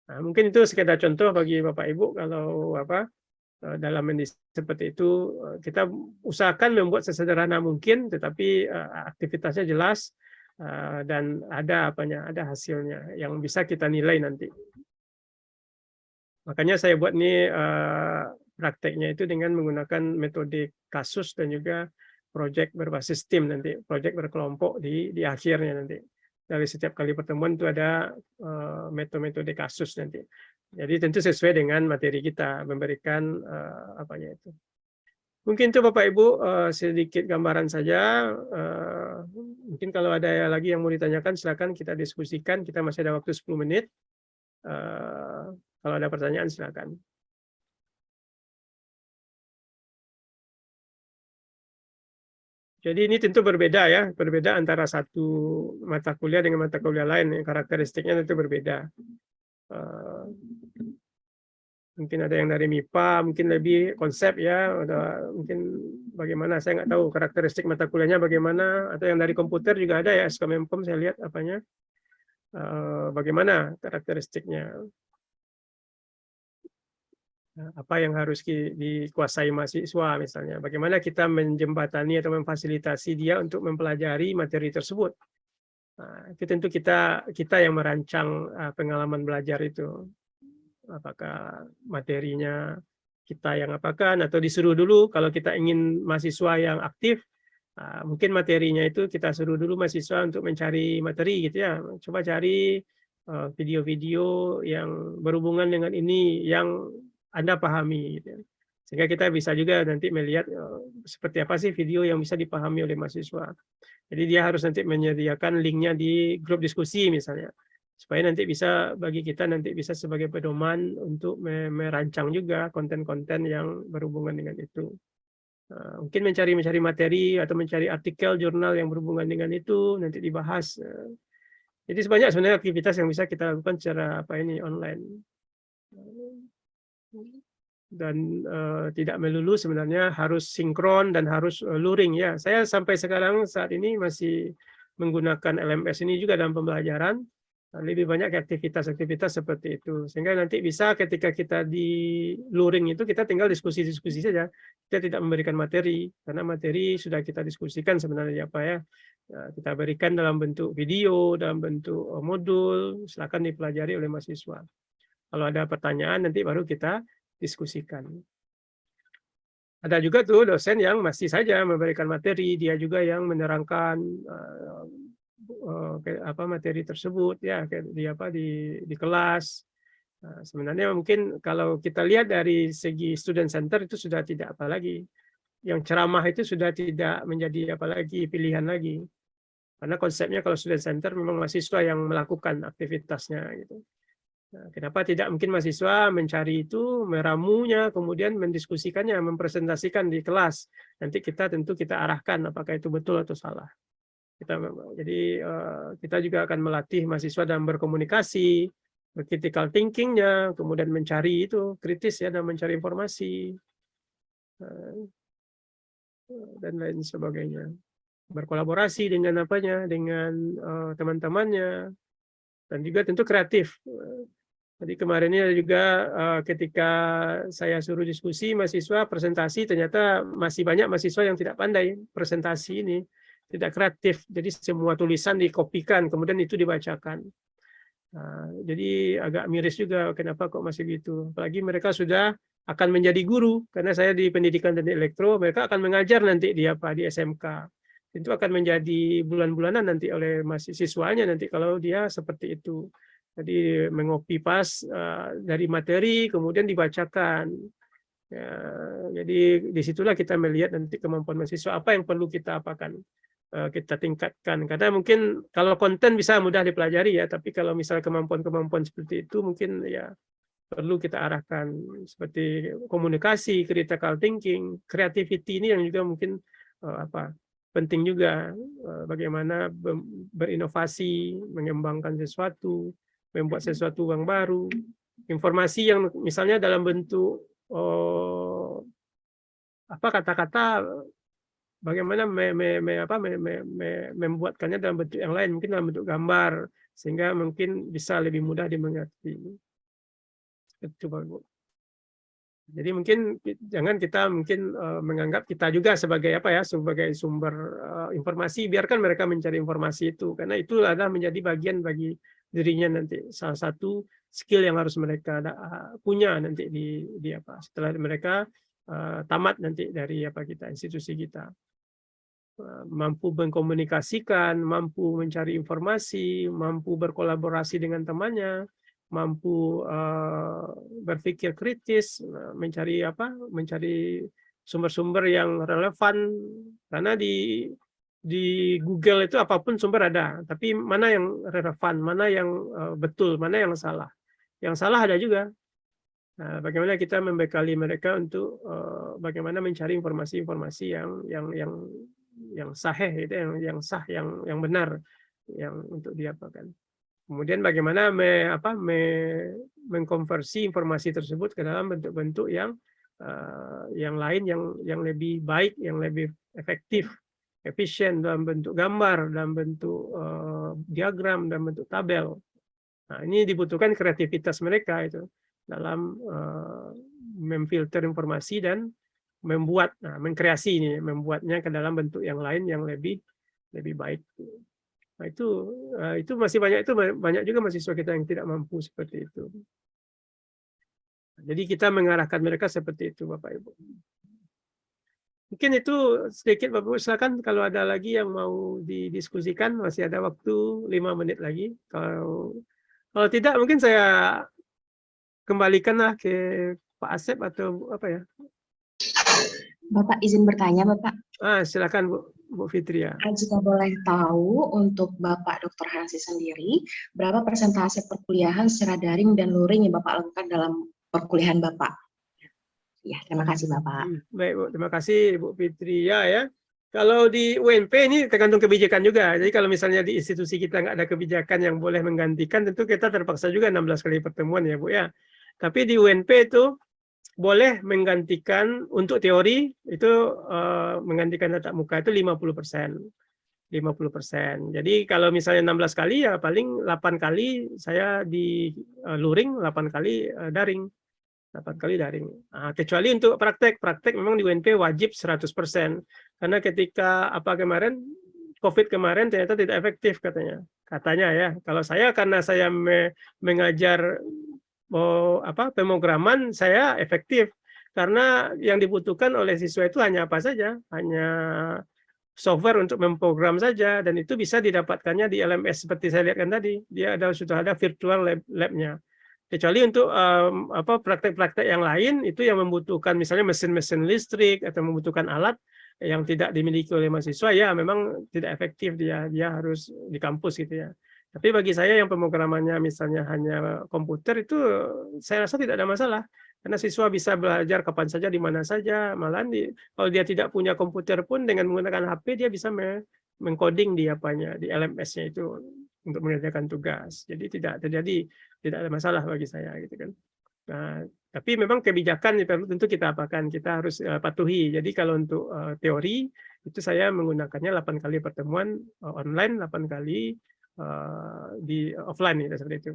Nah, mungkin itu sekedar contoh bagi Bapak Ibu kalau dalam mendesain seperti itu kita usahakan membuat sesederhana mungkin, tetapi aktivitasnya jelas dan ada hasilnya yang bisa kita nilai nanti. Makanya saya buat nih prakteknya itu dengan menggunakan metode kasus dan juga proyek berbasis tim nanti, proyek berkelompok di akhirnya nanti. Dari setiap kali pertemuan itu ada metode kasus nanti. Jadi tentu sesuai dengan materi kita memberikan apanya itu. Mungkin itu Bapak Ibu sedikit gambaran saja. Mungkin kalau ada lagi yang mau ditanyakan silakan kita diskusikan. Kita masih ada waktu 10 menit. Kalau ada pertanyaan silakan. Jadi ini tentu berbeda ya, berbeda antara satu mata kuliah dengan mata kuliah lain. Karakteristiknya tentu berbeda. Mungkin ada yang dari MIPA, mungkin lebih konsep ya, mungkin bagaimana saya nggak tahu karakteristik mata kuliahnya bagaimana, atau yang dari komputer juga ada ya, SKMPM saya lihat apanya, bagaimana karakteristiknya, apa yang harus dikuasai mahasiswa misalnya, bagaimana kita menjembatani atau memfasilitasi dia untuk mempelajari materi tersebut. Nah, itu tentu kita yang merancang pengalaman belajar itu. Apakah materinya kita yang apakan atau disuruh dulu kalau kita ingin mahasiswa yang aktif, mungkin materinya itu kita suruh dulu mahasiswa untuk mencari materi gitu ya, coba cari video-video yang berhubungan dengan ini yang Anda pahami gitu ya. Sehingga kita bisa juga nanti melihat seperti apa sih video yang bisa dipahami oleh mahasiswa. Jadi dia harus nanti menyediakan linknya di grup diskusi misalnya, supaya nanti bisa bagi kita nanti bisa sebagai pedoman untuk merancang juga konten-konten yang berhubungan dengan itu. Mungkin mencari materi atau mencari artikel jurnal yang berhubungan dengan itu nanti dibahas. Jadi sebanyak sebenarnya aktivitas yang bisa kita lakukan secara online. Dan tidak melulu sebenarnya harus sinkron dan harus luring ya. Saya sampai sekarang saat ini masih menggunakan LMS ini juga dalam pembelajaran. Lebih banyak aktivitas-aktivitas seperti itu. Sehingga nanti bisa ketika kita di luring itu kita tinggal diskusi-diskusi saja. Kita tidak memberikan materi karena materi sudah kita diskusikan sebenarnya apa ya. Kita berikan dalam bentuk video, dalam bentuk modul, silakan dipelajari oleh mahasiswa. Kalau ada pertanyaan nanti baru kita diskusikan. Ada juga tuh dosen yang masih saja memberikan materi, dia juga yang menerangkan materi tersebut ya di kelas. Sebenarnya mungkin kalau kita lihat dari segi student center itu sudah tidak apa lagi. Yang ceramah itu sudah tidak menjadi apalagi pilihan lagi. Karena konsepnya kalau student center memang mahasiswa yang melakukan aktivitasnya gitu. Nah, kenapa tidak mungkin mahasiswa mencari itu, meramunya, kemudian mendiskusikannya, mempresentasikan di kelas. Nanti tentu kita arahkan apakah itu betul atau salah. Jadi kita juga akan melatih mahasiswa dalam berkomunikasi, critical thinking-nya, kemudian mencari itu kritis ya, dan mencari informasi dan lain sebagainya. Berkolaborasi dengan dengan teman-temannya, dan juga tentu kreatif. Jadi kemarin ini juga ketika saya suruh diskusi mahasiswa presentasi, ternyata masih banyak mahasiswa yang tidak pandai presentasi ini, tidak kreatif. Jadi semua tulisan dikopikan, kemudian itu dibacakan. Jadi agak miris juga kenapa kok masih gitu. Apalagi mereka sudah akan menjadi guru, karena saya di pendidikan dan elektro, mereka akan mengajar nanti di SMK. Itu akan menjadi bulan-bulanan nanti oleh mahasiswanya nanti kalau dia seperti itu. Jadi mengopi pas dari materi kemudian dibacakan. Ya, jadi disitulah kita melihat nanti kemampuan mahasiswa apa yang perlu kita kita tingkatkan. Karena mungkin kalau konten bisa mudah dipelajari ya, tapi kalau misalnya kemampuan-kemampuan seperti itu mungkin ya perlu kita arahkan seperti komunikasi, critical thinking, creativity ini yang juga mungkin penting juga, bagaimana berinovasi, mengembangkan sesuatu, membuat sesuatu yang baru, informasi yang misalnya dalam bentuk kata-kata, bagaimana membuatkannya dalam bentuk yang lain, mungkin dalam bentuk gambar, sehingga mungkin bisa lebih mudah dimengerti. Itu Bu. Jadi mungkin jangan kita mungkin menganggap kita juga sebagai apa ya, sebagai sumber informasi, biarkan mereka mencari informasi itu, karena itu adalah menjadi bagian bagi dirinya nanti, salah satu skill yang harus mereka punya nanti di apa setelah mereka tamat nanti dari apa kita institusi kita. Mampu mengkomunikasikan, mampu mencari informasi, mampu berkolaborasi dengan temannya, mampu berpikir kritis, mencari sumber-sumber yang relevan, karena di Google itu apapun sumber ada, tapi mana yang relevan, mana yang betul, mana yang salah. Yang salah ada juga. Nah, bagaimana kita membekali mereka untuk bagaimana mencari informasi-informasi yang sahih, itu yang sah, yang benar, yang untuk diapakan. Kemudian bagaimana mengkonversi informasi tersebut ke dalam bentuk-bentuk yang lain, yang lebih baik, yang lebih efektif, efisien, dalam bentuk gambar, dalam bentuk diagram, dalam bentuk tabel. Nah, ini dibutuhkan kreativitas mereka itu dalam memfilter informasi dan mengkreasi ini, membuatnya ke dalam bentuk yang lain yang lebih baik. Nah, itu masih banyak juga mahasiswa kita yang tidak mampu seperti itu. Jadi kita mengarahkan mereka seperti itu, Bapak Ibu. Mungkin itu sedikit Bapak Ibu, silakan kalau ada lagi yang mau didiskusikan, masih ada waktu 5 menit lagi. Kalau tidak mungkin saya kembalikanlah ke Pak Asep atau apa ya. Bapak izin bertanya, Bapak. Silakan Bu Fitria. Jika boleh tahu untuk Bapak Dr. Hansi sendiri, berapa persentase perkuliahan secara daring dan luring yang Bapak lakukan dalam perkuliahan Bapak? Ya, terima kasih Bapak. Baik Bu, terima kasih Bu Fitria ya. Kalau di UNP ini tergantung kebijakan juga. Jadi kalau misalnya di institusi kita nggak ada kebijakan yang boleh menggantikan, tentu kita terpaksa juga 16 kali pertemuan ya Bu ya. Tapi di UNP itu boleh menggantikan untuk teori itu menggantikan tatap muka itu 50%. 50%. Jadi kalau misalnya 16 kali ya paling 8 kali saya di luring, 8 kali daring. 8 kali daring. Nah, kecuali untuk praktek memang di UNP wajib 100%. Karena ketika kemarin COVID kemarin ternyata tidak efektif katanya. Katanya ya. Kalau saya karena saya mengajar pemrograman saya efektif karena yang dibutuhkan oleh siswa itu hanya apa saja, hanya software untuk memprogram saja, dan itu bisa didapatkannya di LMS seperti saya lihatkan tadi. Dia sudah ada virtual lab-nya. Kecuali untuk praktek-praktek yang lain itu yang membutuhkan misalnya mesin-mesin listrik atau membutuhkan alat yang tidak dimiliki oleh mahasiswa, ya memang tidak efektif, dia harus di kampus gitu ya. Tapi bagi saya yang pemrogramannya misalnya hanya komputer itu saya rasa tidak ada masalah. Karena siswa bisa belajar kapan saja, di mana saja. Malahan kalau dia tidak punya komputer pun dengan menggunakan HP dia bisa mengcoding di LMS-nya itu untuk mengerjakan tugas. Jadi tidak ada masalah bagi saya gitu kan. Nah, tapi memang kebijakan tentu kita harus patuhi. Jadi kalau untuk teori itu saya menggunakannya 8 kali pertemuan online, 8 kali di offline gitu, seperti itu.